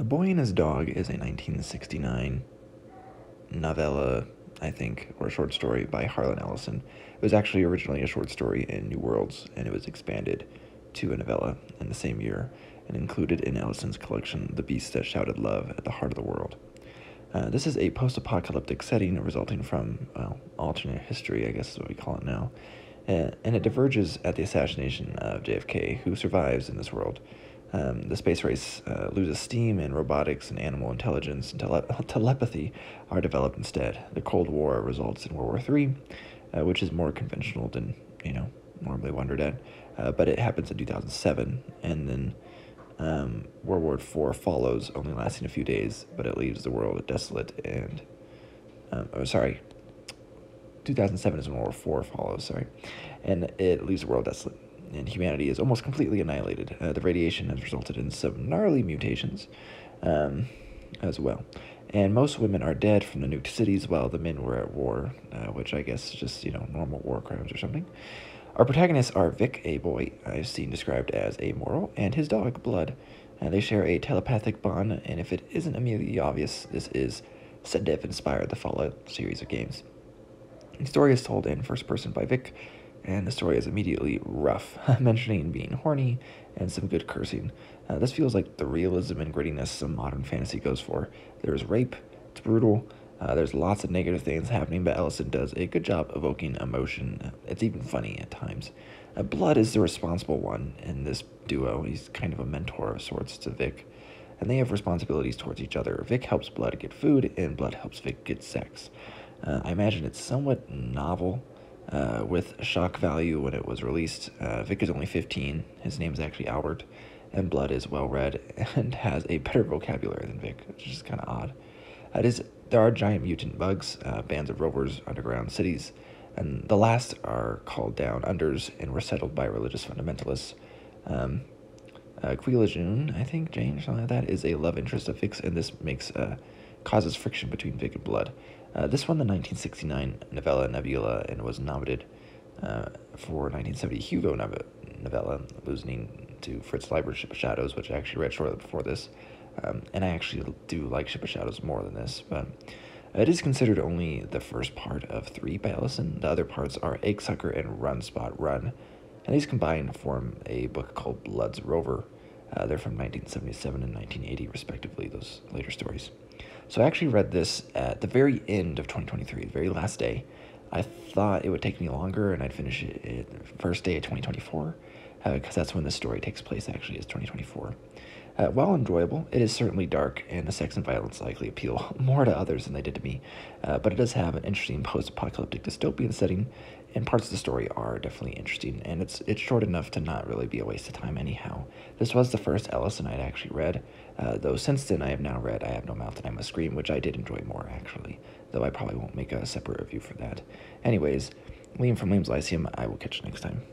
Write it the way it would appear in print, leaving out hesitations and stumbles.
Boy and His Dog is a 1969 novella, I think, or a short story by Harlan Ellison. It was actually originally a short story in New Worlds, and it was expanded to a novella in the same year and included in Ellison's collection The Beast That Shouted Love at the Heart of the World. This is a post-apocalyptic setting resulting from, well, alternate history, I guess is what we call it now. And it diverges at the assassination of JFK, who survives in this world. The space race loses steam, and robotics and animal intelligence and telepathy are developed instead. The Cold War results in World War III, which is more conventional than, normally wondered at. But it happens in 2007, and then World War IV follows, only lasting a few days, but it leaves the world desolate and... 2007 is when World War IV follows, and it leaves the world desolate, and humanity is almost completely annihilated. The radiation has resulted in some gnarly mutations as well, and most women are dead from the nuked cities while the men were at war, which I guess is just, normal war crimes or something. Our protagonists are Vic, a boy I've seen described as amoral, and his dog, Blood. They share a telepathic bond, and if it isn't immediately obvious, this is said to have inspired the Fallout series of games. The story is told in first person by Vic, and the story is immediately rough, mentioning being horny and some good cursing. This feels like the realism and grittiness some modern fantasy goes for. There's rape, it's brutal, there's lots of negative things happening, but Ellison does a good job evoking emotion. It's even funny at times. Blood is the responsible one in this duo. He's kind of a mentor of sorts to Vic, and they have responsibilities towards each other. Vic helps Blood get food, and Blood helps Vic get sex. I imagine it's somewhat novel, with shock value when it was released. Vic is only 15. His name is actually Albert, and Blood is well-read and has a better vocabulary than Vic, which is kind of odd. There are giant mutant bugs, bands of rovers, underground cities, and the last are called Down Unders and were settled by religious fundamentalists. Quila I think, Jane, or something like that, is a love interest of Vic's, and this causes friction between Vic and Blood. This won the 1969 novella Nebula and was nominated for 1970 Hugo novella, losing to Fritz Leiber's Ship of Shadows, which I actually read shortly before this. And I actually do like Ship of Shadows more than this, but it is considered only the first part of 3 by Ellison. The other parts are Eggsucker and Run Spot Run, and these combined form a book called Blood's Rover. They're from 1977 and 1980, respectively, those later stories. So I actually read this at the very end of 2023, the very last day. I thought it would take me longer and I'd finish it the first day of 2024, because that's when the story takes place, actually, is 2024. While enjoyable, it is certainly dark, and the sex and violence likely appeal more to others than they did to me, but it does have an interesting post-apocalyptic dystopian setting, and parts of the story are definitely interesting, and it's short enough to not really be a waste of time anyhow. This was the first Ellison I'd actually read, though since then I have now read I Have No Mouth and I Must Scream, which I did enjoy more, actually, though I probably won't make a separate review for that. Anyways, Liam from Liam's Lyceum, I will catch you next time.